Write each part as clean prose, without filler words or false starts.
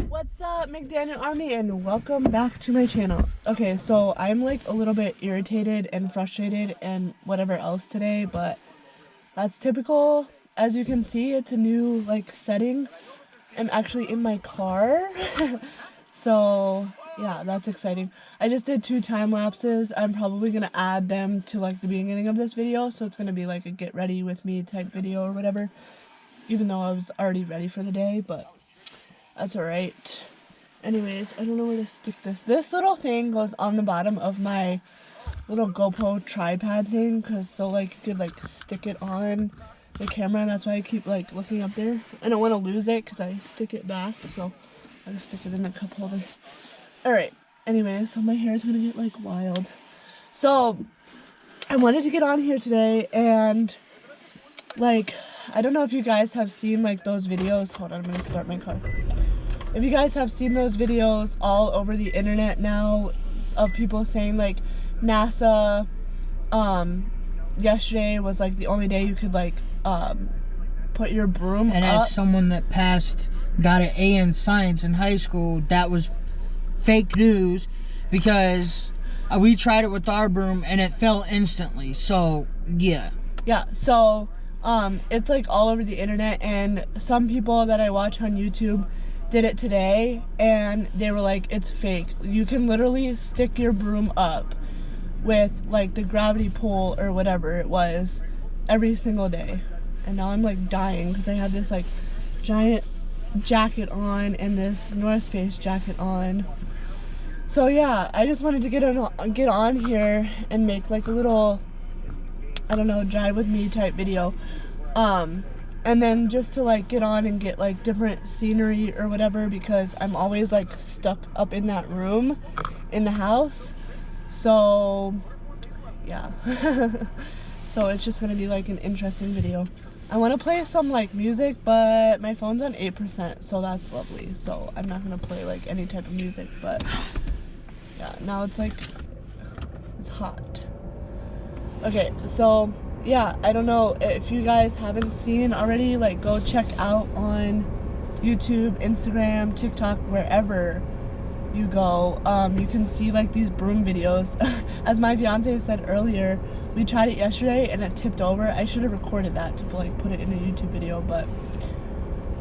What's up, McDaniel Army, and welcome back to my channel. Okay, so I'm like a little bit irritated and frustrated and whatever else today, but that's typical. As you can see, it's a new like setting. I'm actually in my car. So yeah, that's exciting. I just did 2 time lapses. I'm probably gonna add them to like the beginning of this video, so it's gonna be like a get ready with me type video or whatever, even though I was already ready for the day, but that's alright. Anyways, I don't know where to stick this. This little thing goes on the bottom of my little GoPro tripod thing, cause so like you could like stick it on the camera, and that's why I keep like looking up there. I don't want to lose it because I stick it back, so I just stick it in the cup holder. Alright, anyways, so my hair is gonna get like wild. So I wanted to get on here today and like, I don't know if you guys have seen like those videos. Hold on, I'm gonna start my car. If you guys have seen those videos all over the internet now of people saying like NASA yesterday was like the only day you could like put your broom and up. As someone that got an A in science in high school, that was fake news because we tried it with our broom and it fell instantly. So yeah, so it's like all over the internet, and some people that I watch on YouTube did it today and they were like, it's fake. You can literally stick your broom up with like the gravity pull or whatever it was every single day. And now I'm like dying because I have this like giant jacket on and this North Face jacket on. So yeah, I just wanted to get on here and make like a little, I don't know, drive with me type video. And then just to like get on and get like different scenery or whatever, because I'm always like stuck up in that room in the house. So yeah. So it's just gonna be like an interesting video. I want to play some like music, but my phone's on 8%, so that's lovely. So I'm not gonna play like any type of music, but yeah, now it's like, it's hot. Okay, so yeah, I don't know if you guys haven't seen already, like go check out on YouTube, Instagram, TikTok, wherever you go. You can see like these broom videos. As my fiance said earlier, we tried it yesterday and it tipped over. I should have recorded that to like put it in a YouTube video, but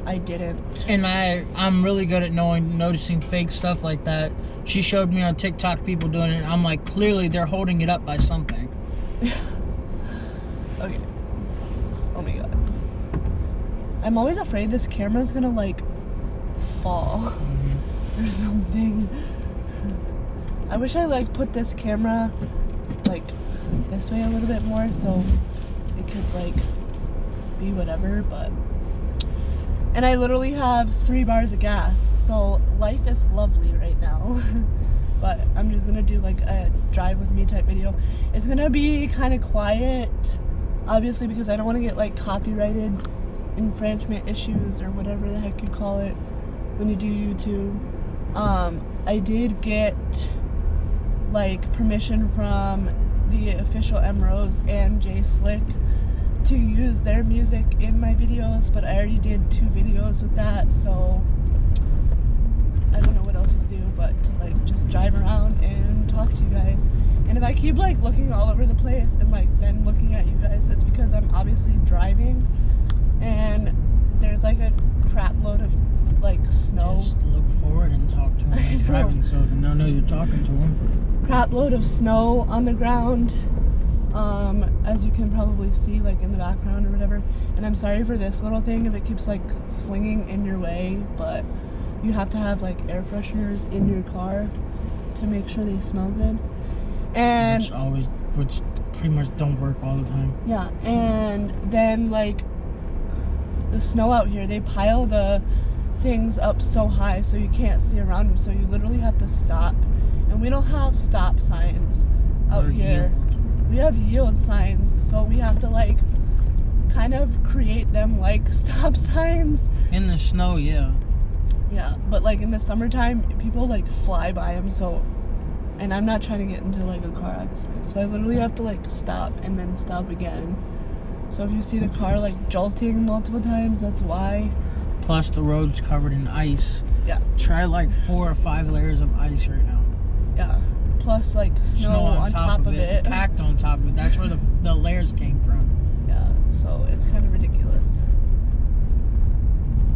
I didn't. And I'm really good at noticing fake stuff like that. She showed me on TikTok people doing it, and I'm like, clearly they're holding it up by something. Okay. Oh my god. I'm always afraid this camera's gonna like fall or something. I wish I like put this camera like this way a little bit more so it could like be whatever, but. And I literally have 3 bars of gas, so life is lovely right now. But I'm just gonna do like a drive with me type video. It's gonna be kind of quiet, obviously, because I don't want to get like copyrighted infringement issues or whatever the heck you call it when you do YouTube. I did get like permission from the official M-Rose and J Slick to use their music in my videos, but I already did 2 videos with that, so I don't know what else to do but to like just drive around and talk to you guys. And if I keep like looking all over the place and like then looking at you guys, it's because I'm obviously driving and there's like a crap load of like snow. Just look forward and talk to them. Driving, so they'll know you're talking to them. Crap load of snow on the ground, as you can probably see like in the background or whatever. And I'm sorry for this little thing if it keeps like flinging in your way, but you have to have like air fresheners in your car to make sure they smell good. And which pretty much don't work all the time. Yeah, and then like the snow out here, they pile the things up so high so you can't see around them, so you literally have to stop. And we don't have stop signs out here. We have yield signs, so we have to like kind of create them like stop signs. In the snow, yeah. Yeah, but like in the summertime, people like fly by them, so, and I'm not trying to get into like a car accident, so I literally have to like stop and then stop again. So if you see the car like jolting multiple times, that's why. Plus the road's covered in ice. Yeah. Try like 4 or 5 layers of ice right now. Yeah. Plus like snow on top of it. Packed on top of it. That's where the layers came from. Yeah. So it's kind of ridiculous.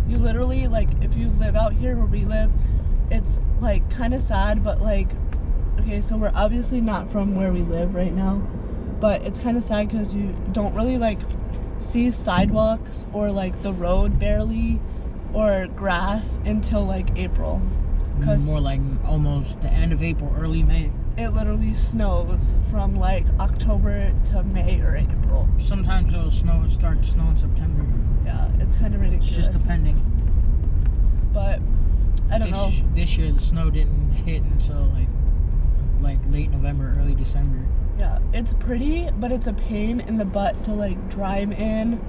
You literally, like, if you live out here where we live, it's like kind of sad, but like, okay, so we're obviously not from where we live right now, but it's kind of sad because you don't really like see sidewalks or like the road barely or grass until like April. Cause more like almost the end of April, early May. It literally snows from like October to May or April. Sometimes it'll start to snow in September. Yeah, it's kind of ridiculous. It's just depending. But I don't know. This year the snow didn't hit until like late November, early December. Yeah, it's pretty, but it's a pain in the butt to like drive in.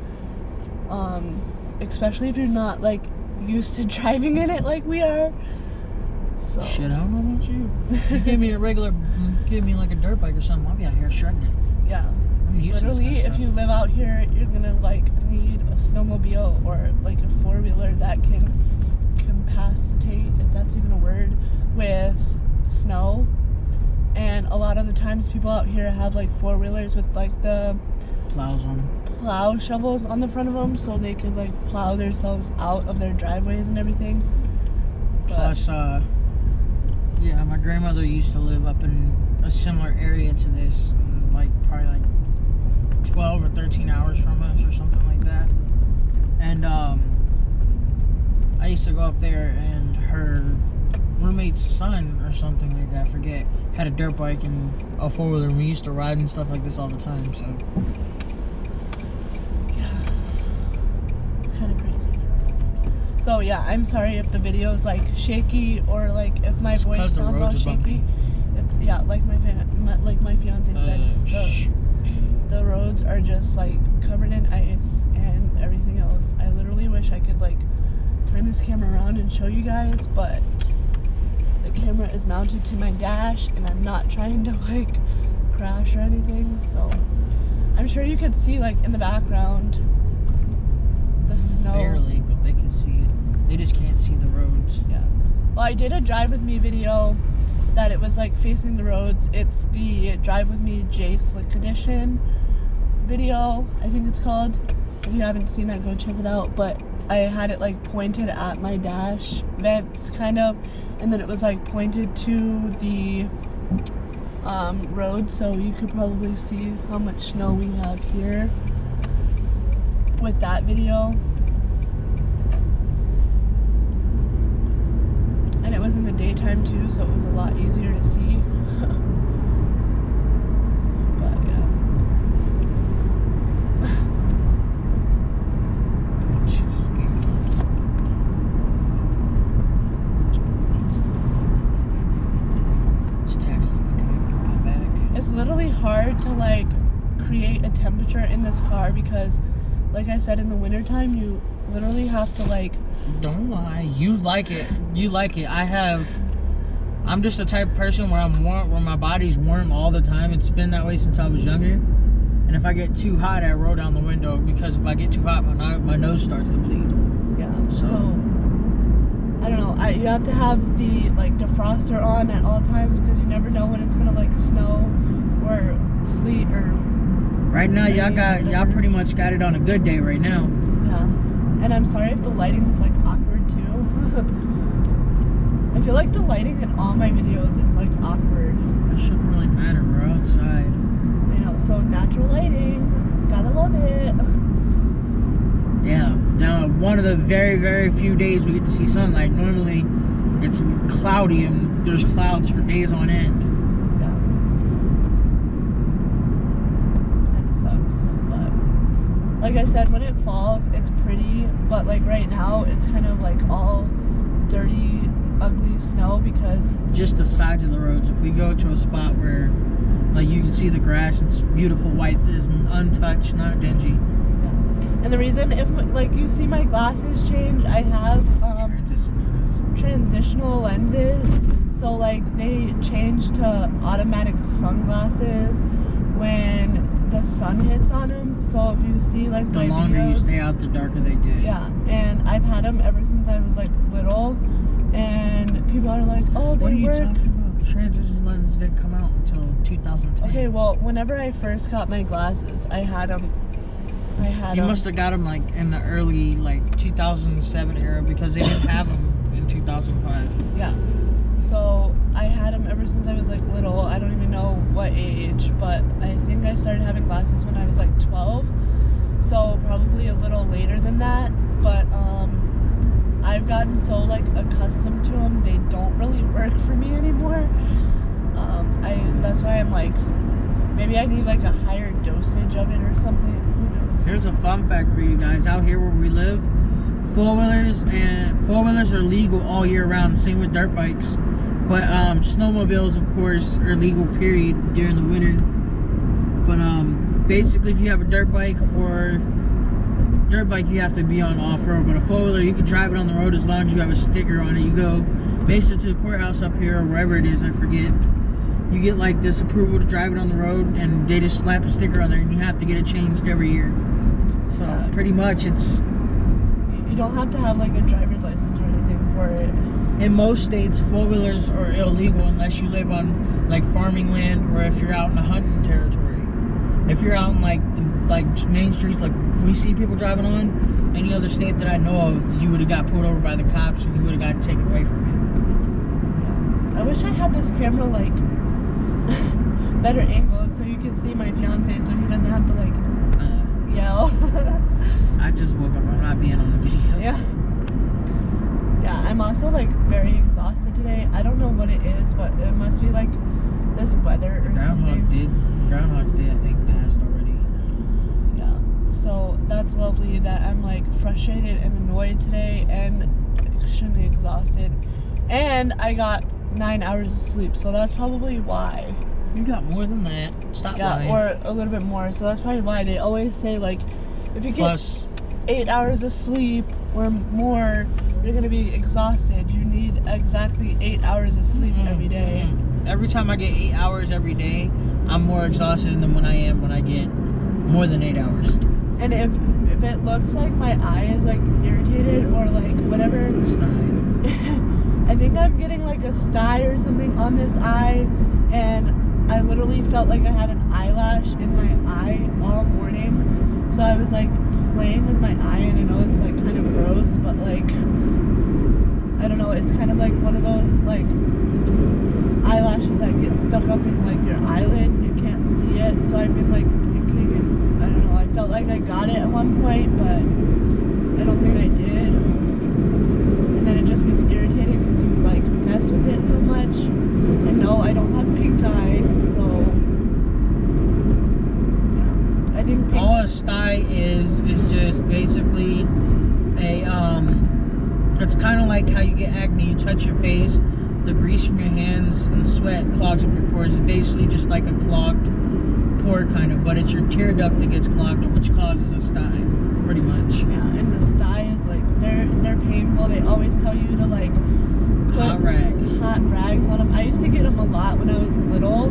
Especially if you're not like used to driving in it like we are. So. Shit, I don't know about you. You give me like a dirt bike or something, I'll be out here shredding it. Yeah. Literally, if you live out here, you're gonna like need a snowmobile or like a 4-wheeler that can capacitate, if that's even a word, with snow. And a lot of the times people out here have like 4-wheelers with like the plow shovels on the front of them, so they could like plow themselves out of their driveways and everything. Plus, yeah, my grandmother used to live up in a similar area to this, like probably like 12 or 13 hours from us or something like that. And I used to go up there, and her roommate's son or something like that, I forget, had a dirt bike and a 4-wheeler, and we used to ride and stuff like this all the time. So yeah, it's kind of crazy. So yeah, I'm sorry if the video is like shaky or like if my voice sounds all shaky. It's like my fiance said, the roads are just like covered in ice and everything else. I literally wish I could like turn this camera around and show you guys, but the camera is mounted to my dash and I'm not trying to like crash or anything. So I'm sure you could see like in the background the snow. Barely, but they can see it. They just can't see the roads. Yeah. Well, I did a drive with me video that it was like facing the roads. It's the Drive With Me J Slick Edition video, I think it's called. If you haven't seen that, go check it out. But I had it like pointed at my dash vents kind of, and then it was like pointed to the road, so you could probably see how much snow we have here with that video. And it was in the daytime too, so it was a lot easier to see. But yeah. This taxi's gonna come back. It's literally hard to like create a temperature in this car because, like I said, in the wintertime you literally have to like. Don't lie. You like it. I'm just the type of person where I'm warm, where my body's warm all the time. It's been that way since I was younger. And if I get too hot, I roll down the window, because if I get too hot, my nose starts to bleed. Yeah. So I don't know. You have to have the like defroster on at all times because you never know when it's gonna like snow or sleet or. Right now, y'all pretty much got it on a good day right now. Yeah. And I'm sorry if the lighting is like awkward too. I feel like the lighting in all my videos is like awkward. That shouldn't really matter, we're outside. I know, so natural lighting, gotta love it. Yeah, now one of the very, very few days we get to see sunlight. Normally it's cloudy and there's clouds for days on end. Yeah. Kinda sucks, but like I said, when it falls, it's pretty, but like right now, it's kind of like all dirty, ugly snow because... Just the sides of the roads. If we go to a spot where like you can see the grass, it's beautiful white, it's untouched, not dingy. Yeah. And the reason, if like you see my glasses change, I have transitional lenses, so like they change to automatic sunglasses when the sun hits on them. So if you see like the longer videos, you stay out, the darker they get. Yeah, and I've had them ever since I was like little, and people are like, oh, they What are you work. talking about? Transition lenses didn't come out until 2010. Okay, well, whenever I first got my glasses, I had them. You must have got them like in the early 2007 era because they didn't have them in 2005. Yeah. So I had them ever since I was like little. I don't even know what age, but I think I started having glasses when I was like 12. So probably a little later than that. But I've gotten so like accustomed to them, they don't really work for me anymore. That's why I'm like, maybe I need like a higher dosage of it or something. Who knows? Here's a fun fact for you guys. Out here where we live, four-wheelers are legal all year round. Same with dirt bikes. But snowmobiles, of course, are legal, period, during the winter. But basically, if you have a dirt bike, you have to be on off-road. But a four-wheeler, you can drive it on the road as long as you have a sticker on it. You go basically to the courthouse up here, or wherever it is, I forget. You get like this approval to drive it on the road, and they just slap a sticker on there, and you have to get it changed every year. So pretty much, it's... You don't have to have like a driver's license or anything for it. In most states, four-wheelers are illegal unless you live on like farming land or if you're out in a hunting territory. If you're out in like main streets like we see people driving on, any other state that I know of, you would have got pulled over by the cops and you would have got taken away from you. I wish I had this camera like better angled so you can see my fiance so he doesn't have to like yell. I just woke up. I'm not being on the video. Yeah. Yeah, I'm also like very exhausted today. I don't know what it is, but it must be like this weather or something. Groundhog Day, I think, passed already. Yeah. So that's lovely that I'm like frustrated and annoyed today and extremely exhausted. And I got 9 hours of sleep, so that's probably why. You got more than that. Stop lying. Yeah, or a little bit more. So that's probably why they always say like, if you get 8 hours of sleep or more, you're gonna be exhausted. You need exactly 8 hours of sleep every day. Every time I get 8 hours every day, I'm more exhausted than when I get more than 8 hours. And if it looks like my eye is like irritated or like whatever, I think I'm getting like a sty or something on this eye, and I literally felt like I had an eyelash in my eye all morning. So I was like playing with my eye, and I know it's like kind of gross, but like I don't know, it's kind of like one of those like eyelashes that get stuck up in like your eyelid and you can't see it. So I've been like thinking, and I don't know, I felt like I got it at one point, but I don't think I did. And then it just gets irritating because you like mess with it so much. And no, I don't have pink eye, so yeah. I think all a sty is just basically a it's kind of like how you get acne. You touch your face, the grease from your hands and sweat clogs up your pores. It's basically just like a clogged pore kind of, but it's your tear duct that gets clogged up, which causes a sty, pretty much. Yeah, and the sty is like they're painful. They always tell you to like put hot rags on them. I used to get them a lot when I was little,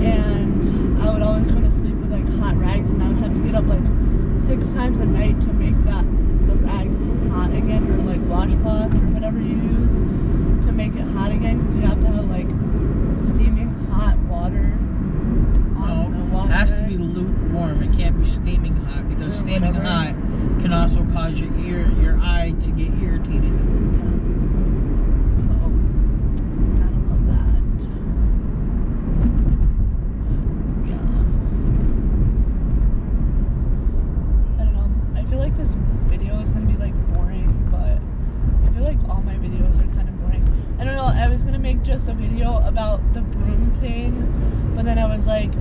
and I would always go to sleep with like hot rags, and I would have to get up like 6 times a night to make the rag hot again, or like washcloth or whatever you use to make it hot again, because you have to have like steaming hot water on the water. It has to be lukewarm. It can't be steaming hot, because steaming hot can also cause your eye to get irritated. So gotta love that. Yeah. I don't know. I feel like this video is gonna be like boring, but I feel like all my videos are kind of boring. I don't know. I was gonna make just a video about the broom thing, but then I was like,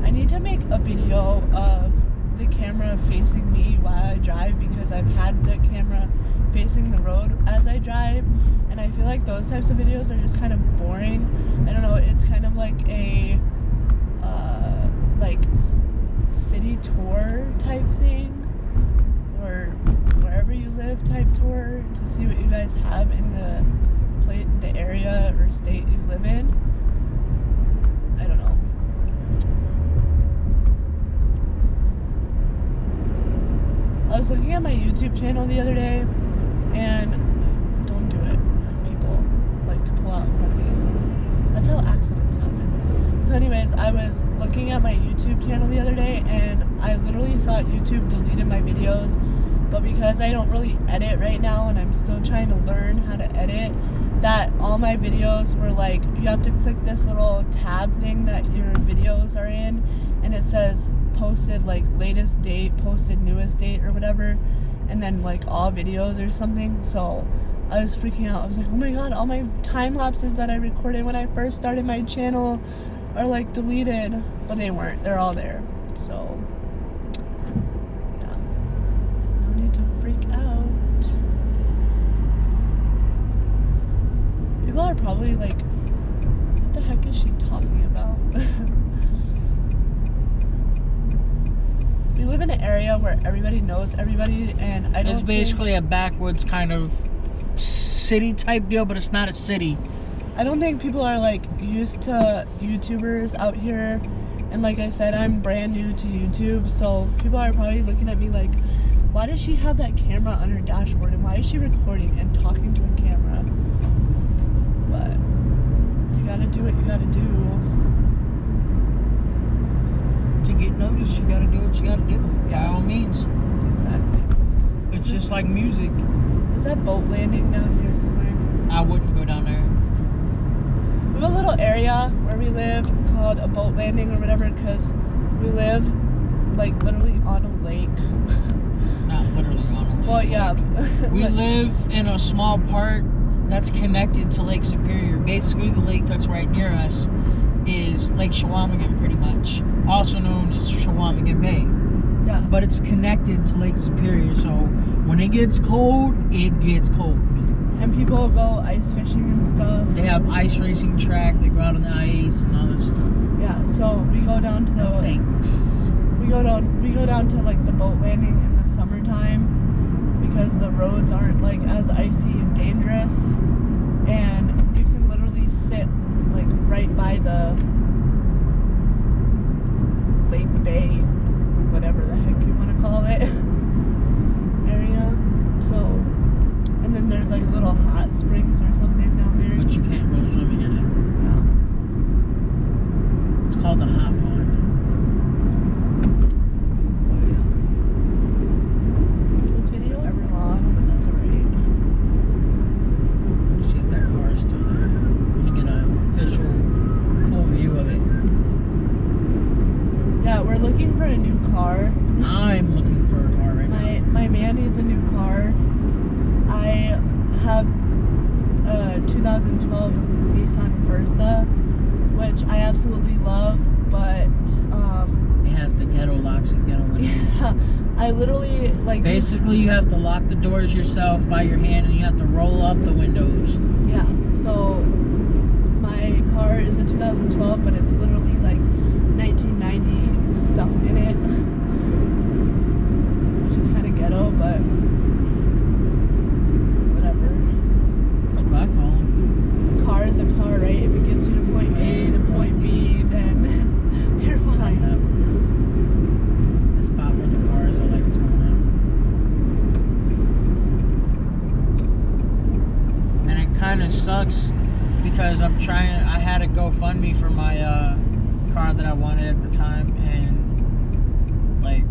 I need to make a video of the camera facing me while I drive, because I've had the camera facing the road as I drive, and I feel like those types of videos are just kind of boring. I don't know, it's kind of like a like city tour type thing, or wherever you live type tour, to see what you guys have in the area or state you live in. I don't know. I was looking at my YouTube channel the other day, and don't do it, people. I was looking at my YouTube channel the other day, and I literally thought YouTube deleted my videos, but because I don't really edit right now and I'm still trying to learn how to edit, that all my videos were like, you have to click this little tab thing that your videos are in, and it says posted like latest date, posted newest date or whatever, and then like all videos or something. So I was freaking out. I was like, oh my god, all my time lapses that I recorded when I first started my channel are like deleted, but they weren't. They're all there. So yeah, no need to freak out. People are probably like, what the heck is she talking about? We live in an area where everybody knows everybody, and I don't It's basically a backwoods kind of city type deal, but it's not a city. I don't think people are like used to YouTubers out here, and like I said, I'm brand new to YouTube, so people are probably looking at me like, why does she have that camera on her dashboard, and why is she recording and talking to a camera? But you gotta do what you gotta do. To get noticed, you gotta do what you gotta do. Yeah. By all means. Exactly. It's just like music. Is that boat landing down here somewhere? I wouldn't go down there. We have a little area where we live called a boat landing or whatever, because we live like literally on a lake. Not literally on a lake. Well, yeah. We live in a small park that's connected to Lake Superior. Basically, the lake that's right near us is Lake Shawamigan, pretty much. Also known as Shawamigan Bay. Yeah. But it's connected to Lake Superior, so when it gets cold, it gets cold. And people go ice fishing and stuff. They have ice racing track, they go out on the ice and all this stuff. Yeah, so we go down to the Thanks. we go down to like the boat landing in the summertime, because the roads aren't like as icy and dangerous, and you can literally sit like right by the lake bay, whatever the heck you want to call it, area. So, and then there's like little hot springs or something down there. But you can't go swimming in it. Yeah. It's called the hot pond. So yeah. This video is ever long, but that's alright. Let's see if that car is still there. I'm gonna get an official full view of it. Yeah, we're looking for a new car. I'm looking for a car right now. My man needs a new car. I have a 2012 Nissan Versa, which I absolutely love, but It has the ghetto locks and ghetto windows. yeah, I literally like Basically, you have to lock the doors yourself by your hand, and you have to roll up the windows. yeah. So my car is a 2012, but it's literally like 1990 stuff in it, which is kind of ghetto, but whatever. That's what I call them. Car is a car, right? If it gets you to point A to point B, then you're fine. This spot where the cars are like it's going up. And it kind of sucks because I had a GoFundMe for my car that I wanted at the time, and like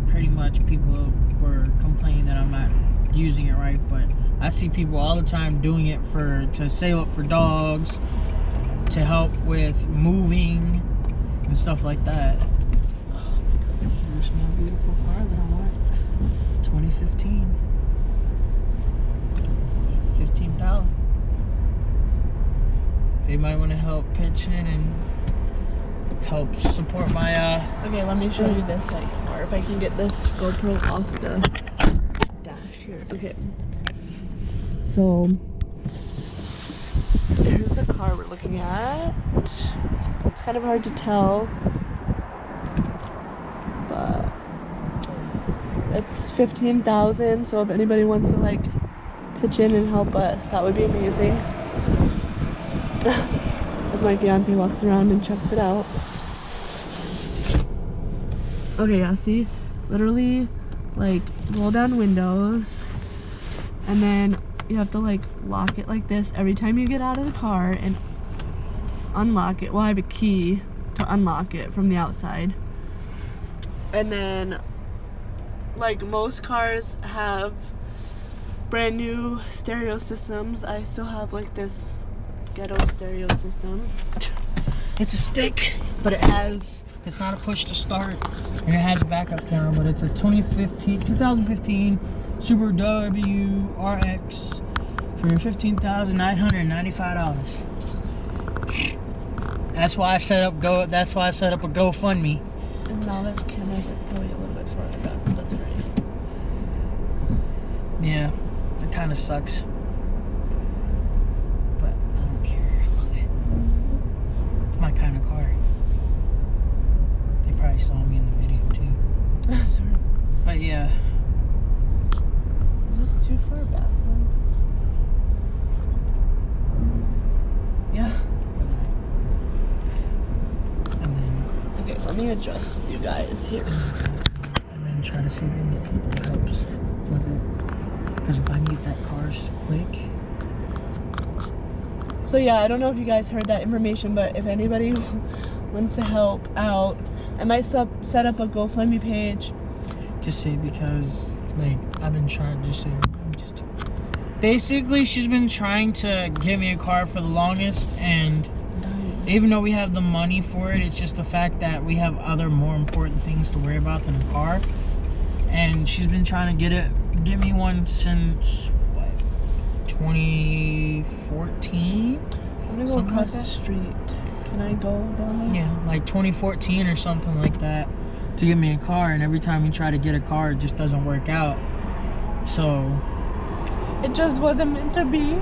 pretty much people were complaining that I'm not using it right, but I see people all the time doing it to save up for dogs, to help with moving and stuff like that. Oh my gosh, here's my beautiful car that I want. 2015. 15,000. If anybody want to help pitch in and help support my Okay, let me show you this like car. If I can get this GoPro off the dash here. Okay. So here's the car we're looking at. It's kind of hard to tell, but it's 15,000. So if anybody wants to like pitch in and help us, that would be amazing. As my fiance walks around and checks it out. Okay, yeah, see? Literally, like, roll down windows, and then you have to, like, lock it like this every time you get out of the car and unlock it. Well, I have a key, to unlock it from the outside. And then, like most cars have brand new stereo systems, I still have like this ghetto stereo system. It's a stick, but it's not a push to start, and it has a backup camera, but it's a 2015 Subaru WRX for $15,995. That's why I set up a GoFundMe. And now this camera's like probably a little bit further back, but that's right. Yeah, it kind of sucks. But I don't care. I love it. It's my kind of car. They probably saw me in the video too. Sorry. But yeah. Is this too far back? Yeah. For that. And then. Okay, let me adjust you guys here. And then try to see if it helps with it. Because if I need that car quick. So yeah, I don't know if you guys heard that information, but if anybody wants to help out, I might set up a GoFundMe page. Just say because, like, I've been trying to just say. Basically, she's been trying to get me a car for the longest, and even though we have the money for it, it's just the fact that we have other more important things to worry about than a car. And she's been trying to get me one since what, 2014? I'm gonna go across the street. Can I go down there? Yeah, like 2014 or something like that, to get me a car. And every time we try to get a car, it just doesn't work out. So it just wasn't meant to be.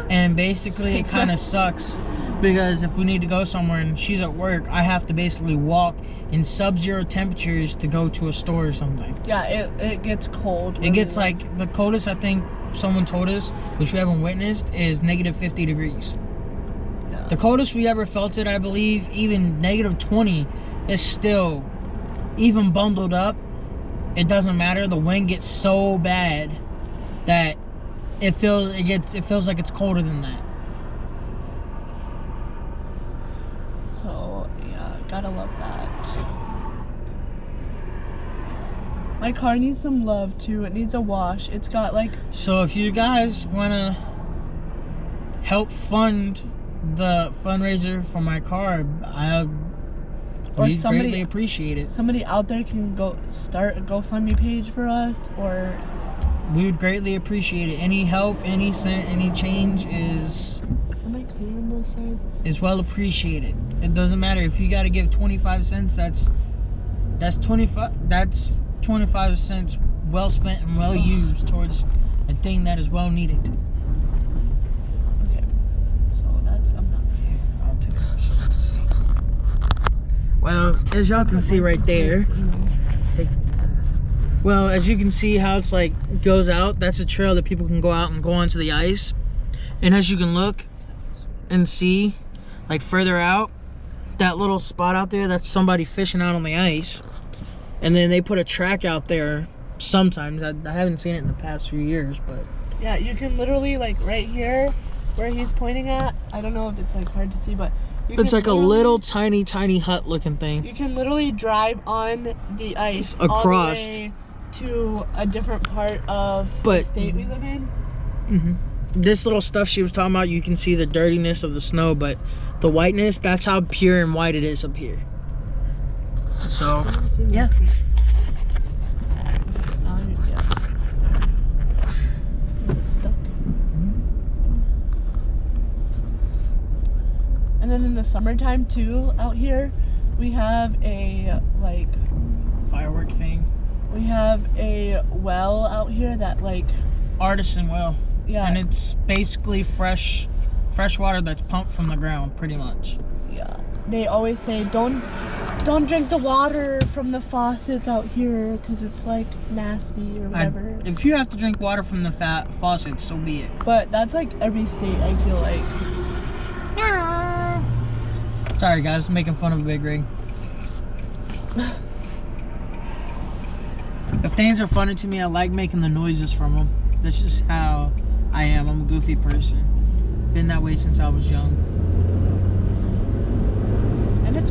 And basically, it kind of sucks. Because if we need to go somewhere and she's at work, I have to basically walk in sub-zero temperatures to go to a store or something. Yeah, it gets cold. It gets like, the coldest I think someone told us, which we haven't witnessed, is negative 50 degrees. Yeah. The coldest we ever felt it, I believe, even negative 20 is still, even bundled up, it doesn't matter. The wind gets so bad that it feels like it's colder than that. So, yeah, gotta love that. My car needs some love, too. It needs a wash. It's got, like... So, if you guys want to help fund the fundraiser for my car, we'd greatly appreciate it. Somebody out there can go start a GoFundMe page for us, or... We would greatly appreciate it. Any help, any cent, any change is... Am I clear on both sides? Is well appreciated. It doesn't matter if you got to give 25 cents. That's 25 cents well spent and well used towards a thing that is well needed. Okay, so that's I'll take it. Well, as y'all can see right there. Well, as you can see how it's like goes out. That's a trail that people can go out and go onto the ice. And as you can look and see, like further out, that little spot out there, that's somebody fishing out on the ice. And then they put a track out there sometimes. I haven't seen it in the past few years, but yeah, you can literally, like right here where he's pointing at, I don't know if it's like hard to see, but it's like a little tiny hut looking thing. You can literally drive on the ice across all the way to a different part of the state we live in. Mm-hmm. This little stuff she was talking about, you can see the dirtiness of the snow, but the whiteness, that's how pure and white it is up here. So, yeah. Stuck. And then in the summertime too, out here, we have a like firework thing. We have a well out here that like artisan well. Yeah. And it's basically fresh water that's pumped from the ground, pretty much. Yeah. They always say don't drink the water from the faucets out here because it's like nasty or whatever. If you have to drink water from the faucet, so be it. But that's like every state, I feel like. Sorry guys, I'm making fun of a big rig. If things are funny to me, I like making the noises from them. That's just how I am. I'm a goofy person. Been that way since I was young. And it's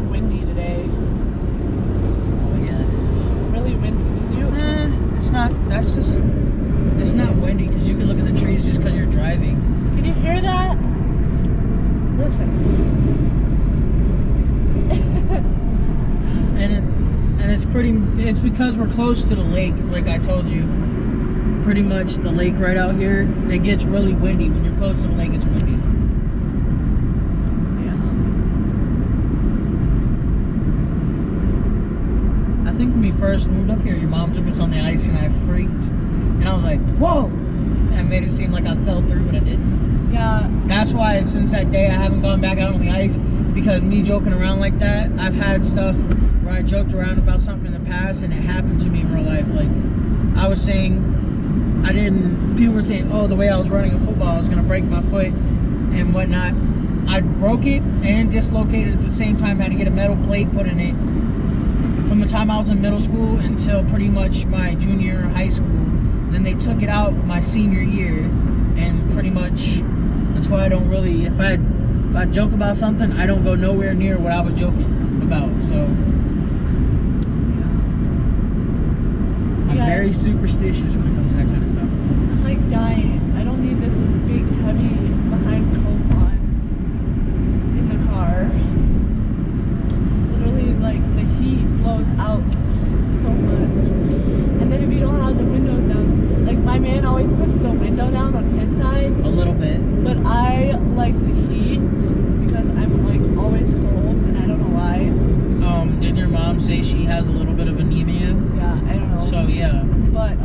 It's because we're close to the lake, like I told you. Pretty much the lake right out here, it gets really windy. When you're close to the lake, it's windy. I think when we first moved up here, your mom took us on the ice and I freaked. And I was like, whoa! And I made it seem like I fell through, but I didn't. Yeah. That's why since that day I haven't gone back out on the ice, because me joking around like that, I've had stuff where I joked around about something in the past and it happened to me in real life. Like, I was saying, people were saying, oh, the way I was running a football, I was going to break my foot and whatnot. I broke it and dislocated at the same time. I had to get a metal plate put in it from the time I was in middle school until pretty much my junior year of high school. Then they took it out my senior year, and pretty much that's why I don't really, if I joke about something, I don't go nowhere near what I was joking about. So I'm very superstitious when it comes to that kind of stuff. I'm like dying. I don't need this big heavy behind coat on in the car. Literally, like, the heat blows out so much. And then if you don't have the windows down, like, my man always puts the window down on his side. A little bit. But I like the heat because I'm, like, always cold, and I don't know why. Didn't your mom say she has a little bit of anemia? Yeah, I don't know. So, yeah. But,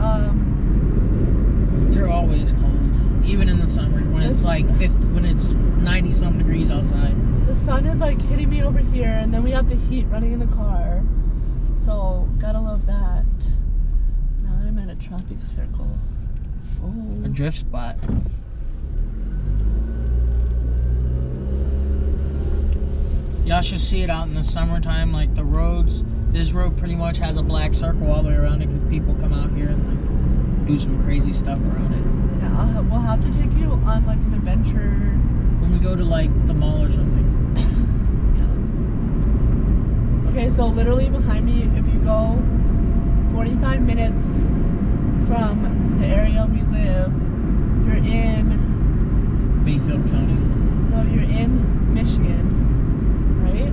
you're always cold, even in the summer when it's like 50, when it's 90-something degrees outside. The sun is like hitting me over here, and then we have the heat running in the car. So gotta love that. Now I'm at a traffic circle. Oh. A drift spot. Y'all should see it out in the summertime. Like the roads, this road pretty much has a black circle all the way around it because people come out here and like do some crazy stuff around it. Yeah, we'll have to take you on like an adventure. When we go to like the mall or something. Yeah. Okay, so literally behind me, if you go 45 minutes from the area we live, you're in Bayfield County. No, you're in Michigan, right?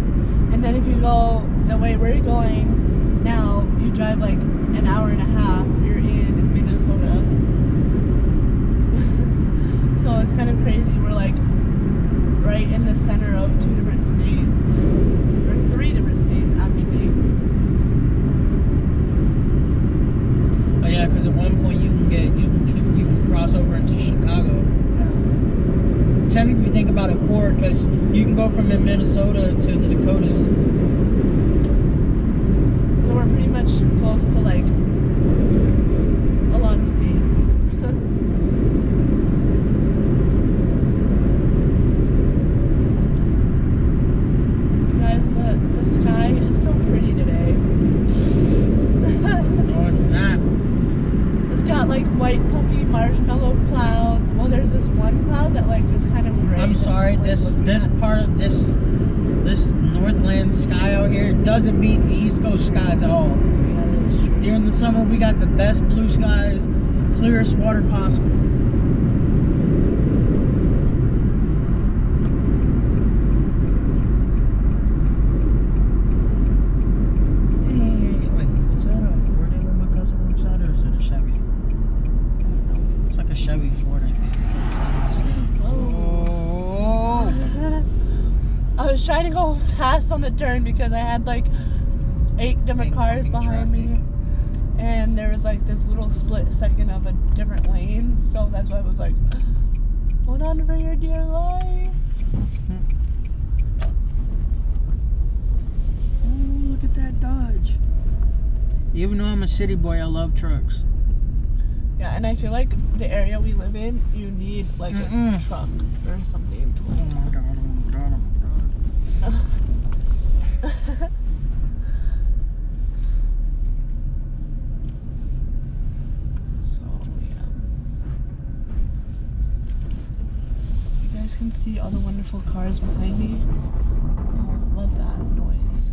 And then if you go the way we're going now, you drive like an hour and a half, you're in Minnesota. So it's kind of crazy. We're like right in the center of 2 different states, or 3 different states actually. Oh yeah, because at one point you can cross over into Chicago. Yeah. Technically, if you think about it, 4, because you can go from Minnesota to the Dakotas. So we're pretty much close to like a lot of states. You guys, the sky is so pretty today. No, it's not. It's got like white puffy marshmallow clouds. Well, there's this one cloud that like is kind of gray. I'm sorry, like, this part of this Northland sky out here doesn't beat the East Coast skies at all. Yeah, that's true. During the summer, we got the best blue skies, clearest water possible. Hey, wait, is that a Ford where my cousin works at, or is it a Chevy? It's like a Chevy Ford, I think. Oh. I was trying to go fast on the turn because I had like 8 different cars behind me, and there was like this little split second of a different lane, so that's why I was like, hold on for your dear life. Oh, look at that Dodge. Even though I'm a city boy, I love trucks. Yeah, and I feel like the area we live in, you need like a truck or something to Oh like. my god, oh my god, oh my god. So yeah, you guys can see all the wonderful cars behind me. Oh, love that noise.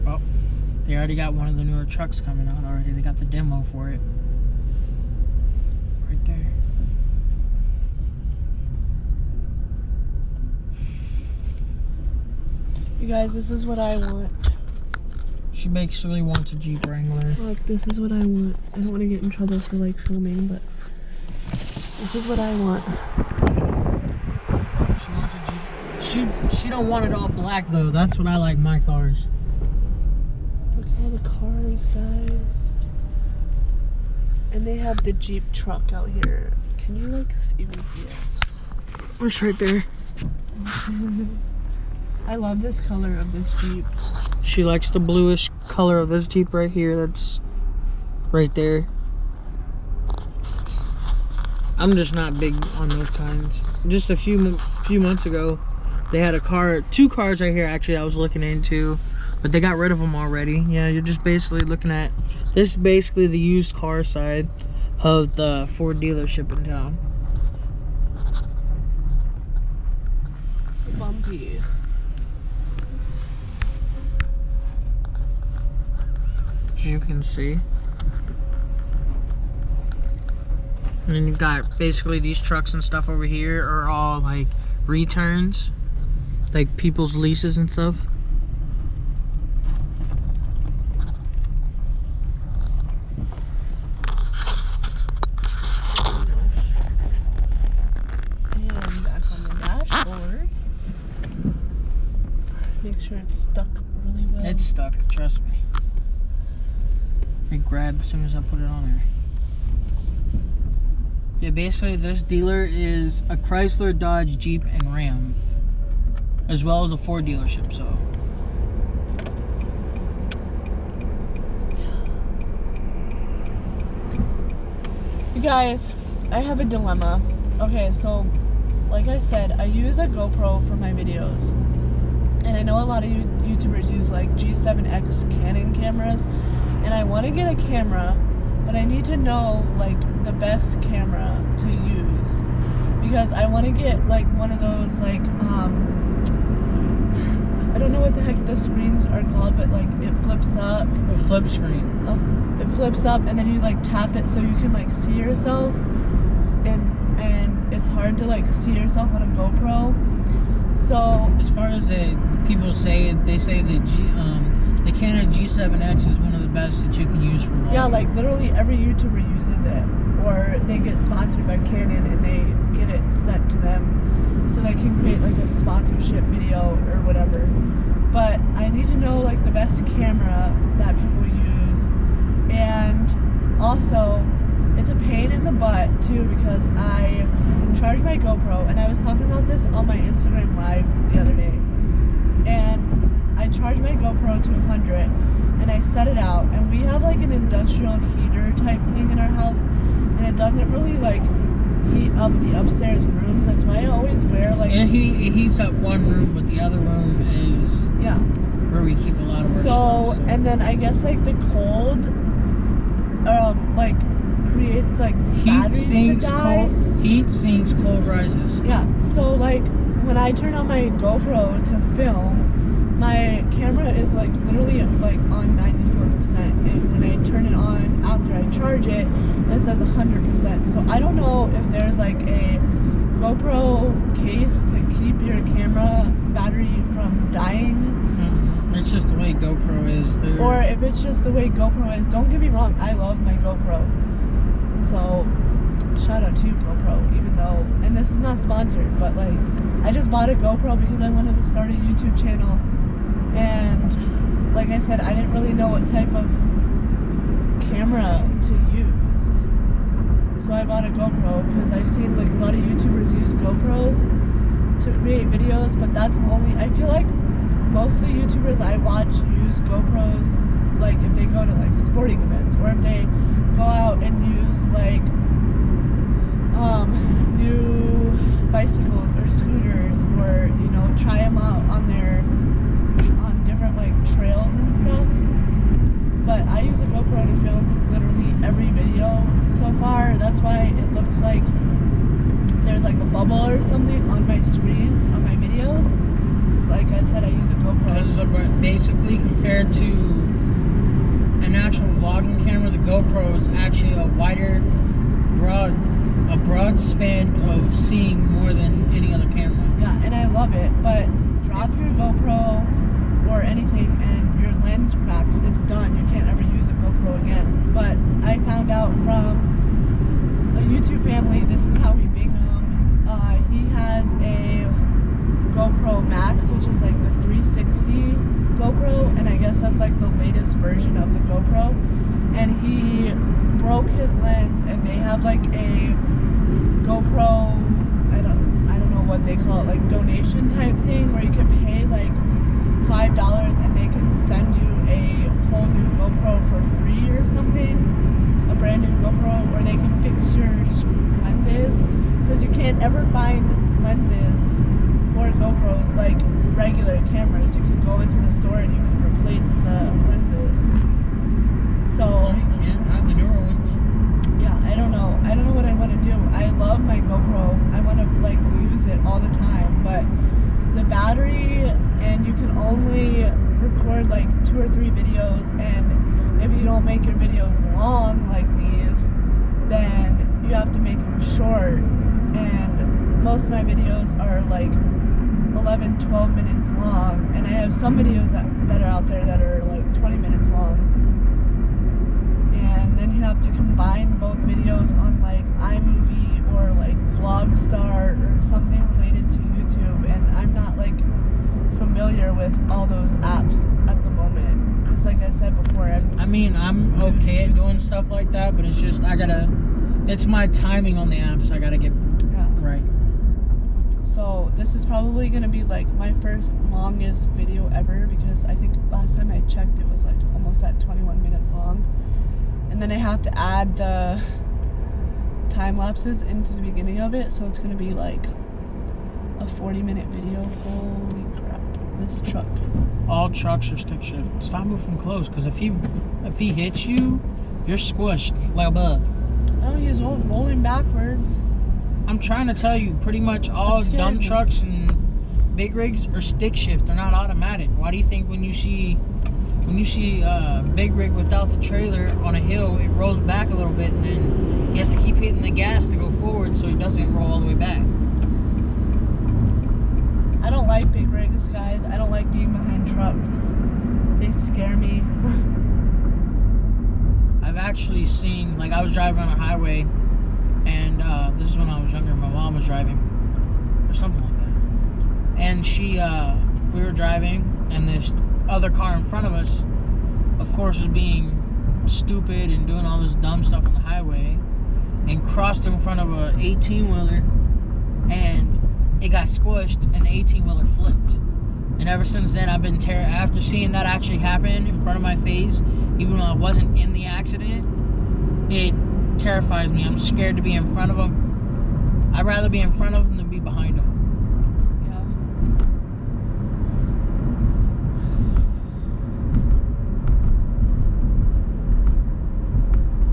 Oh, they already got one of the newer trucks coming out already. They got the demo for it. Right there. You guys, this is what I want. She basically wants a Jeep Wrangler. Look, this is what I want. I don't want to get in trouble for like filming, but this is what I want. She wants a Jeep. She don't want it all black though. That's what I like my cars. Look at all the cars, guys. And they have the Jeep truck out here. Can you like even see it? It's right there. I love this color of this Jeep. She likes the bluish color of this Jeep right here. That's right there. I'm just not big on those kinds. Just a few months ago, they had two cars right here actually I was looking into, but they got rid of them already. Yeah, you're just basically looking at, this is basically the used car side of the Ford dealership in town. So bumpy. As you can see. And then you got basically these trucks and stuff over here are all like returns, like people's leases and stuff. And back on the dashboard. Make sure it's stuck really well. It's stuck, trust me. It grabbed as soon as I put it on there. Yeah, basically this dealer is a Chrysler, Dodge, Jeep, and Ram, as well as a Ford dealership, so. You guys, I have a dilemma. Okay, so like I said, I use a GoPro for my videos. And I know a lot of YouTubers use like G7X Canon cameras. And I want to get a camera, but I need to know like the best camera to use. Because I want to get like one of those like, I don't know what the heck the screens are called, but like it flips up. A flip screen. It flips up and then you like tap it so you can like see yourself. And it's hard to like see yourself on a GoPro. So as far as people say, they say the Canon G7X is one of the best that you can use for vlogging. yeah, like literally every YouTuber uses it, or they get sponsored by Canon and they get it sent to them so they can create like a sponsorship video or whatever. But I need to know like the best camera that people use, and also it's a pain in the butt too because I charge my GoPro, and I was talking about this on my Instagram live the other day, and I charge my GoPro to 100 and I set it out, and we have like an industrial heater type thing in our house, and it doesn't really like heat up the upstairs rooms. That's why I always wear like, and it heats up one room, but the other room is yeah, where we keep a lot of our stuff. So. And then I guess like the cold like creates like batteries to die. Heat sinks, cold rises. Yeah, so like when I turn on my GoPro to film, my camera is like literally like on 94%, and when I turn it on after I charge it, it says 100%. So I don't know if there's like a GoPro case to keep your camera battery from dying. It's just the way GoPro is. Or if it's just the way GoPro is. Don't get me wrong, I love my GoPro. So shout out to GoPro, even though, and this is not sponsored, but like I just bought a GoPro because I wanted to start a YouTube channel, and like I said, I didn't really know what type of camera to use, so I bought a GoPro because I've seen like a lot of YouTubers use GoPros to create videos, but that's only, I feel like most of the YouTubers I watch use GoPros like if they go to like sporting events, or if they go out and use like new bicycles or scooters, or you know, try them out on different like trails and stuff. But I use a GoPro to film literally every video so far. That's why it looks like there's like a bubble or something on my screens on my videos. Because like I said, I use a GoPro. Because basically compared to an actual vlogging camera, the GoPro is actually a wider, broad span of seeing more than any other camera. Yeah, and I love it, but drop your GoPro lens cracks, it's done. You can't ever use a GoPro again. But I found out from a YouTube family, this is how we bing him. He has a GoPro Max, which is like the 360 GoPro, and I guess that's like the latest version of the GoPro. And he broke his lens, and they have like a GoPro, I don't know what they call it, like donation type thing, where you can pay like $5 and they can send you a whole new GoPro for free or something, a brand new GoPro, where they can fix your lenses, because you can't ever find lenses for GoPros like regular cameras. You can go into the store and you can replace the lenses. So not the newer ones. yeah, I don't know what I want to do. I love my GoPro. I want to like use it all the time, but the battery, and you can only record like 2 or 3 videos, and if you don't make your videos long like these, then you have to make them short, and most of my videos are like 11-12 minutes long, and I have some videos that are out there that are like 20 minutes long, and then you have to combine both videos on like iMovie or like Vlogstar or something related to YouTube, and I'm not like familiar with all those apps at the moment, because like I said before, I'm okay at doing stuff like that, but it's just it's my timing on the apps I gotta get right. So this is probably gonna be like my first longest video ever, because I think last time I checked it was like almost at 21 minutes long, and then I have to add the time lapses into the beginning of it, so it's gonna be like a 40-minute video. Holy crap, this truck. All trucks are stick shift. Stop moving close, because if he hits you, you're squished like a bug. Oh, he's rolling backwards. I'm trying to tell you, pretty much all dump trucks and big rigs are stick shift. They're not automatic. Why do you think when you see big rig without the trailer on a hill, it rolls back a little bit, and then he has to keep hitting the gas to go forward so he doesn't roll all the way back? I don't like big rigs, guys. I don't like being behind trucks. They scare me. I've actually seen, like, I was driving on a highway, and this is when I was younger. My mom was driving, or something like that. And we were driving, and this other car in front of us, of course, was being stupid and doing all this dumb stuff on the highway, and crossed in front of a 18-wheeler, and it got squished, and the 18-wheeler flipped. And ever since then, I've been after seeing that actually happen in front of my face, even though I wasn't in the accident, it terrifies me. I'm scared to be in front of them. I'd rather be in front of them than be behind them.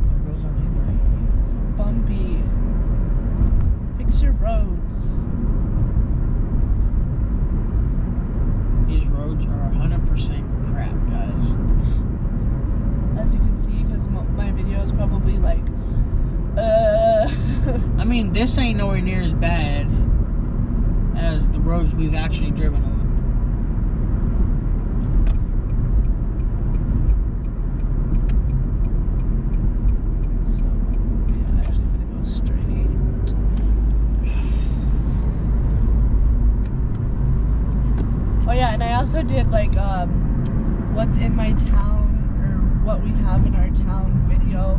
There goes our neighbor. It's bumpy. Fix your roads. These roads are 100% crap, guys. As you can see, because my video is probably like, I mean, this ain't nowhere near as bad as the roads we've actually driven on. So, yeah, actually I'm gonna go straight. Oh yeah, and I also did like what's in my town, or what we have in our town video,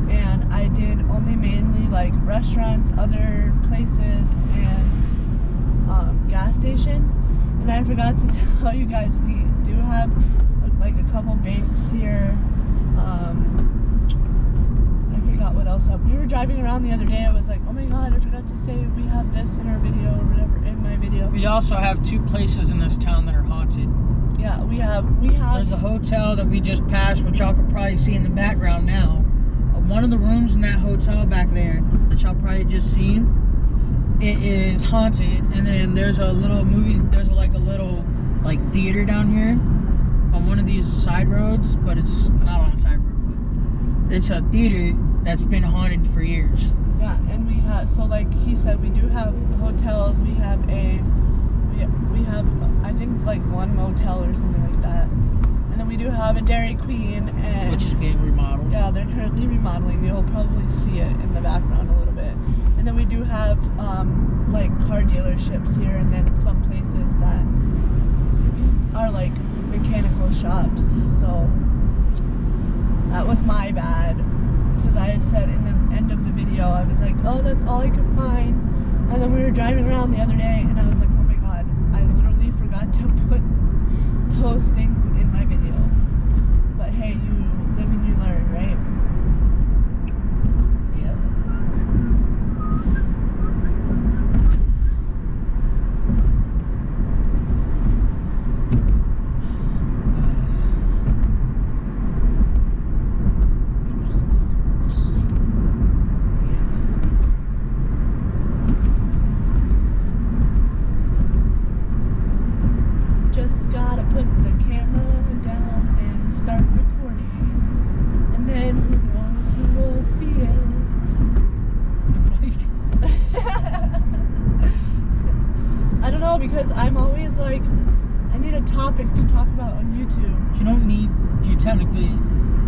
and I did only mainly like restaurants, other places, and gas stations. And I forgot to tell you guys, we do have like a couple banks here. I forgot what else. We were driving around the other day, I was like, oh my god, I forgot to say we have this in our video, or whatever, in my video. We also have 2 places in this town that are haunted. Yeah, we have. There's a hotel that we just passed, which y'all could probably see in the background now. One of the rooms in that hotel back there that y'all probably just seen, it is haunted. And then there's a little theater down here on one of these side roads, but it's not on a side road. It's a theater that's been haunted for years. Yeah, and we have, so like he said, we do have hotels. We have I think like 1 motel or something like that. And And then we do have a Dairy Queen, and which is being remodeled. yeah, they're currently remodeling. You'll probably see it in the background a little bit. And then we do have like car dealerships here, and then some places that are like mechanical shops. So that was my bad, because I said in the end of the video, I was like, oh, that's all I could find. And then we were driving around the other day, and I was like, oh my god, I literally forgot to put those things in my video. But hey, you live and you learn, right? Yep. Just gotta put the camera down and start recording, and then who knows who will see it. I don't know, because I'm always like, I need a topic to talk about on YouTube. You don't need, technically,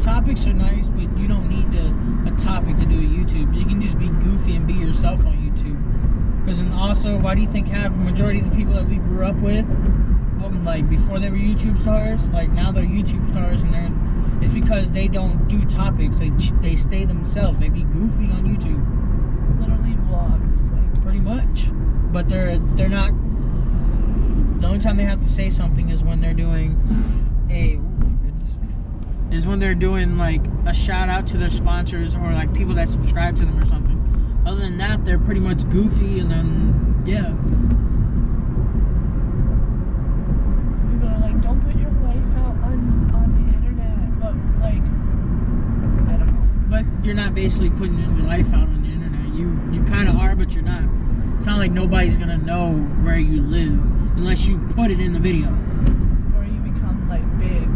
topics are nice, but you don't need a topic to do a YouTube. You can just be goofy and be yourself on YouTube. Because, and also, why do you think half, majority of the people that we grew up with, like before they were YouTube stars, like now they're YouTube stars, and it's because they don't do topics. They stay themselves. They be goofy on YouTube. Literally vlogs, like Pretty much. But they're not. The only time they have to say something is when they're doing is when they're doing like a shout out to their sponsors or like people that subscribe to them or something. Other than that, they're pretty much goofy, and then yeah. But you're not basically putting your life out on the internet. You kind of are, but you're not. It's not like nobody's gonna know where you live unless you put it in the video. Or you become like big.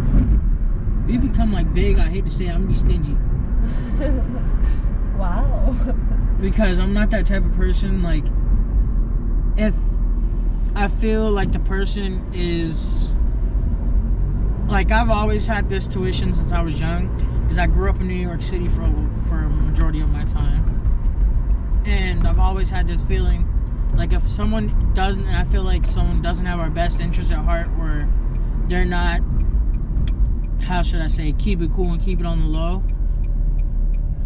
If you become like big, I hate to say it, I'm gonna be stingy. Wow. Because I'm not that type of person. Like, if I feel like the person is like, I've always had this tuition since I was young. Because I grew up in New York City for a majority of my time. And I've always had this feeling, like if someone doesn't, and I feel like someone doesn't have our best interest at heart, or they're not, how should I say, keep it cool and keep it on the low,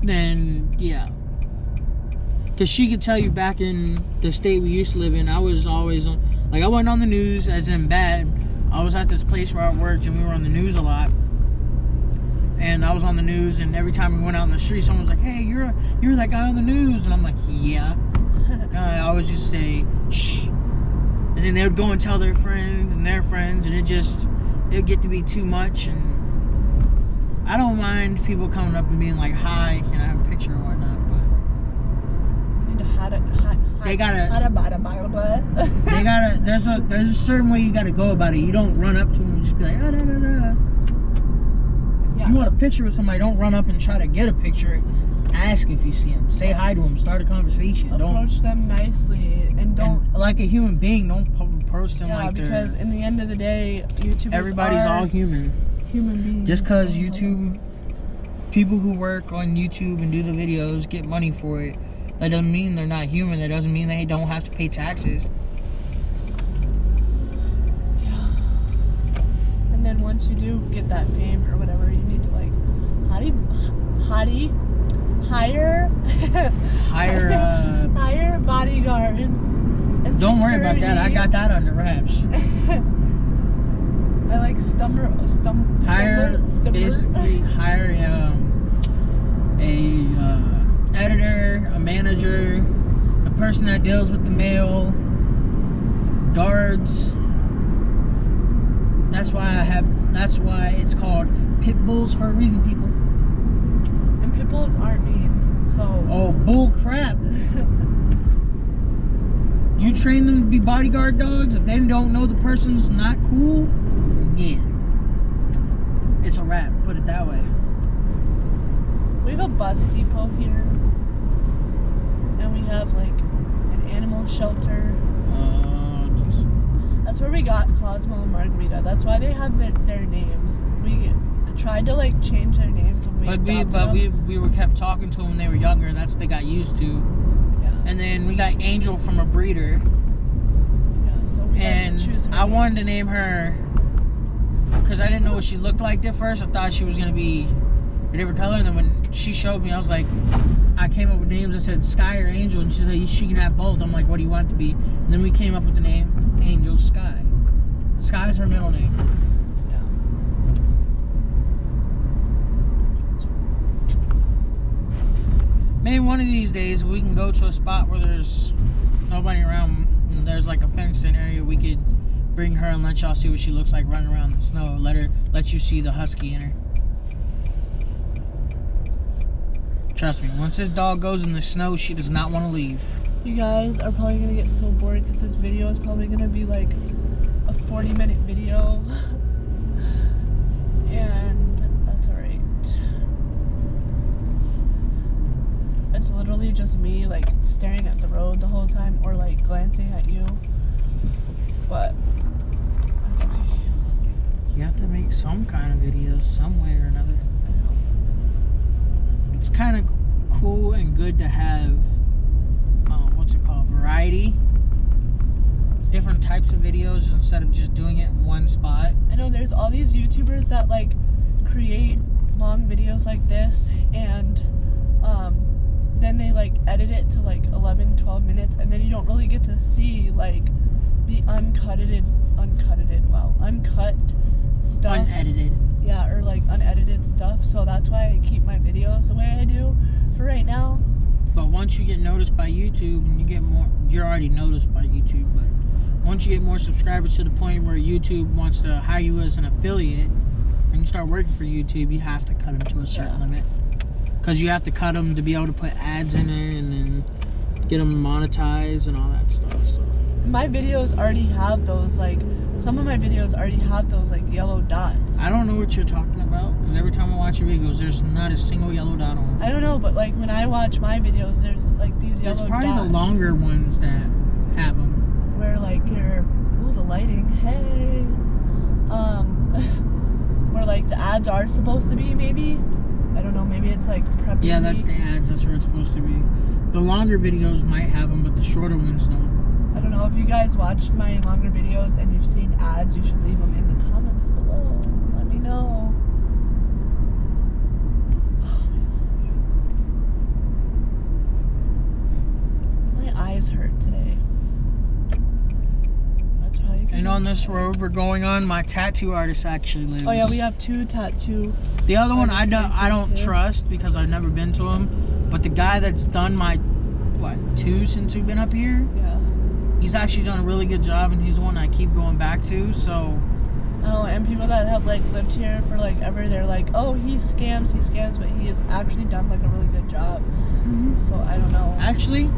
then yeah. Because she could tell you back in the state we used to live in, I was always, like I wasn't on the news as in bad. I was at this place where I worked and we were on the news a lot. And I was on the news, and every time we went out in the street, someone was like, hey, you're that guy on the news. And I'm like, yeah. And I always just say, shh. And then they would go and tell their friends, and it'd get to be too much. And I don't mind people coming up and being like, hi, can I have a picture or whatnot, but there's a certain way you gotta go about it. You don't run up to them and just be like, ah, da, da, da. Yeah. You want a picture with somebody, don't run up and try to get a picture. Ask if you see them. Say hi to them. Start a conversation. Approach them nicely, and don't... And like a human being, don't approach them like they're... because in the end of the day, YouTubers everybody's all human. Human beings. Just because YouTube... People who work on YouTube and do the videos get money for it, that doesn't mean they're not human. That doesn't mean they don't have to pay taxes. And then once you do get that fame or whatever, you need to like hire bodyguards. And don't worry about that. I got that under wraps. I like basically hire a editor, a manager, a person that deals with the mail, guards. That's why it's called pit bulls for a reason, people. And pit bulls aren't mean, so... Oh, bull crap. You train them to be bodyguard dogs, if they don't know the person's not cool, yeah. It's a wrap, put it that way. We have a bus depot here. And we have like an animal shelter. Jeez. That's where we we got Cosmo and Margarita. That's why they have their names. We tried to like change their names when we were kept talking to them when they were younger, and that's what they got used to. Yeah. And then we got Angel from a breeder. Yeah, so we had to choose her I name. wanted to name her because I didn't know what she looked like at first. I thought she was gonna be a different color, and then when she showed me, I was like, I came up with names. I said Sky or Angel, and she said she can have both. I'm like, what do you want it to be? And then we came up with the name Angel Sky. Sky's her middle name. Yeah. Maybe one of these days we can go to a spot where there's nobody around. And there's like a fenced-in area. We could bring her and let y'all see what she looks like running around in the snow. Let you see the husky in her. Trust me, once this dog goes in the snow, she does not want to leave. You guys are probably gonna get so bored because this video is probably gonna be like a 40-minute video. And that's alright. It's literally just me like staring at the road the whole time or like glancing at you. But that's okay. You have to make some kind of videos some way or another. I know. It's kind of cool and good to have variety, different types of videos instead of just doing it in one spot. I know there's all these YouTubers that like create long videos like this, and then they like edit it to like 11-12 minutes, and then you don't really get to see like the uncut stuff. Unedited. Yeah, or like unedited stuff. So that's why I keep my videos the way I do for right now. But once you get noticed by YouTube and you get more, you're already noticed by YouTube, but once you get more subscribers to the point where YouTube wants to hire you as an affiliate and you start working for YouTube, you have to cut them to a certain limit. Because you have to cut them to be able to put ads in there and then get them monetized and all that stuff. So my videos already have those, like, some of my videos already have those like yellow dots. I don't know what you're talking about, because every time I watch your videos, there's not a single yellow dot on them. I don't know, but like when I watch my videos, there's like these yellow dots. It's probably the longer ones that have them. Where like the lighting, hey. Where like the ads are supposed to be, maybe. I don't know, maybe it's like prepping. Yeah, that's the ads, that's where it's supposed to be. The longer videos might have them, but the shorter ones don't. I don't know, if you guys watched my longer videos and you've seen ads, you should leave them in the comments below. Let me know. Oh my gosh. My eyes hurt today. That's probably 'cause And on this road we're going on, my tattoo artist actually lives. Oh yeah, we have 2 tattoo. The other one I places don't here. trust because I've never been to him. But the guy that's done my 2 since we've been up here, Yeah. he's actually done a really good job, and he's the one I keep going back to. So Oh, and people that have like lived here for like ever, they're like, oh, he scams, but he has actually done like a really good job. So I don't know. actually,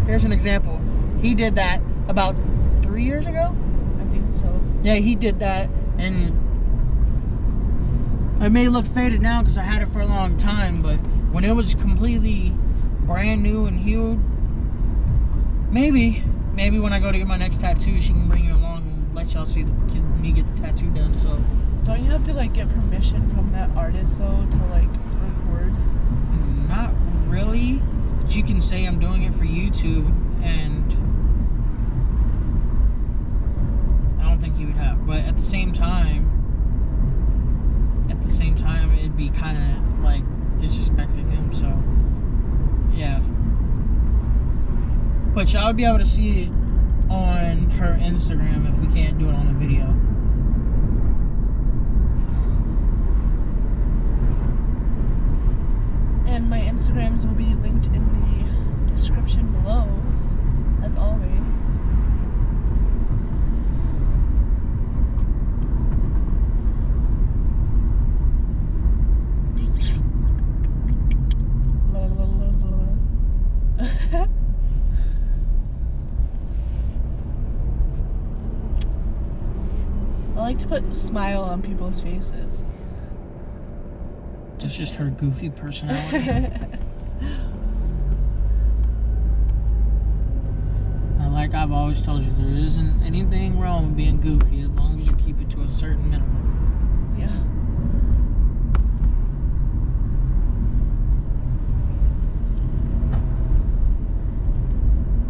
here's an example. He did that about 3 years ago. I think so. Yeah, he did that, and it may look faded now because I had it for a long time, but when it was completely brand new and healed, maybe when I go to get my next tattoo, she can bring you along and let y'all see me get the tattoo done. So Don't you have to like get permission from that artist though to like record? not really, but you can say I'm doing it for YouTube, and I don't think you would have. But at the same time, it'd be kind of like disrespecting him. So yeah. But y'all be able to see it on her Instagram if we can't do it on the video. And my Instagrams will be linked in the description below, as always. I like to put smile on people's faces. It's just her goofy personality. I like I've always told you, there isn't anything wrong with being goofy as long as you keep it to a certain minimum. Yeah.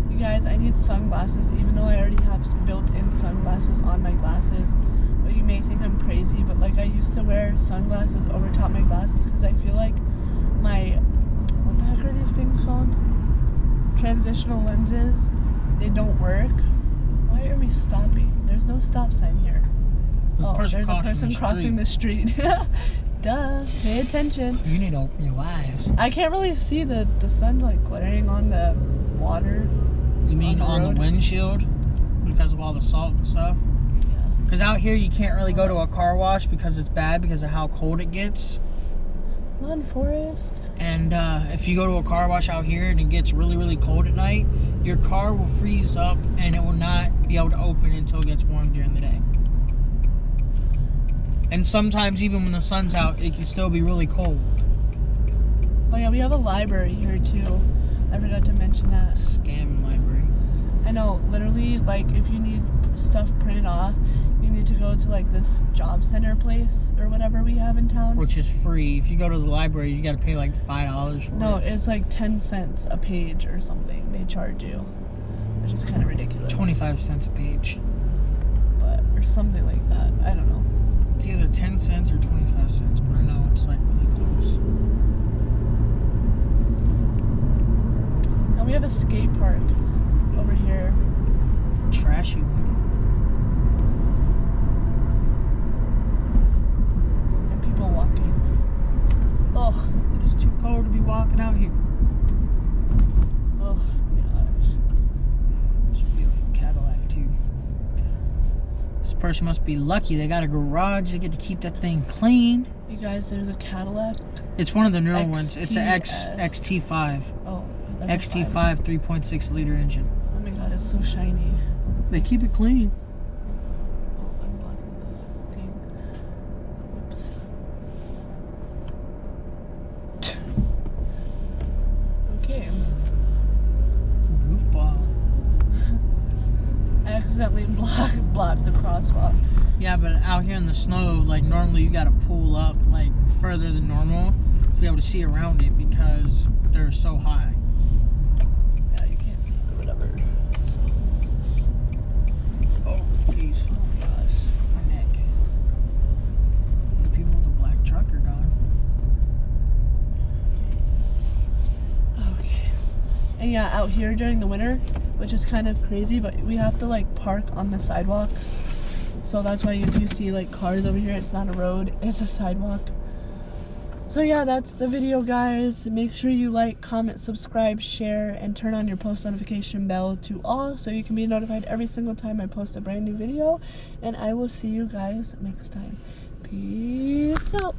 You guys, I need sunglasses, even though I already have built-in sunglasses on my glasses. But you may think I'm crazy, but like I used to wear sunglasses over top my glasses because I feel like my, what the heck are these things called? Transitional lenses, they don't work. Why are we stopping? There's no stop sign here. Oh, there's a person crossing the street. Duh, pay attention. You need to open your eyes. I can't really see the sun's like glaring on the water. You mean on the windshield? Because of all the salt and stuff? Yeah. Because out here you can't really go to a car wash because it's bad because of how cold it gets. Come on, Forrest. And if you go to a car wash out here and it gets really, really cold at night, your car will freeze up and it will not be able to open until it gets warm during the day. And sometimes even when the sun's out, it can still be really cold. Oh yeah, we have a library here too. I forgot to mention that. Scam library. I know, literally, like if you need stuff printed off, you need to go to like this job center place or whatever we have in town. Which is free. If you go to the library, you got to pay like $5 for it. No, it's like 10 cents a page or something they charge you, which is kind of ridiculous. 25 cents a page. But, or something like that. I don't know. It's either 10 cents or 25 cents, but I know it's like really close. And we have a skate park over here. Trashy one. And people walking. Oh, it is too cold to be walking out here. oh gosh. It's a beautiful Cadillac too. This person must be lucky. They got a garage. They get to keep that thing clean. You guys, there's a Cadillac. It's one of the newer ones. It's an XTS. XT5. Oh, that's a XT5 3.6 liter engine. Oh my god, it's so shiny. They keep it clean. Oh, I'm blocking the thing. Oops. Okay. Goofball. I accidentally blocked the crosswalk. Yeah, but out here in the snow, like normally you gotta pull up like further than normal to be able to see around it because they're so high. Yeah, you can't see whatever. Oh, jeez. Oh my gosh. My neck. The people with the black truck are gone. Okay. And yeah, out here during the winter, which is kind of crazy, but we have to like park on the sidewalks. So that's why if you see like cars over here, it's not a road, it's a sidewalk. So yeah, that's the video, guys. Make sure you like, comment, subscribe, share, and turn on your post notification bell to all so you can be notified every single time I post a brand new video. And I will see you guys next time. Peace out.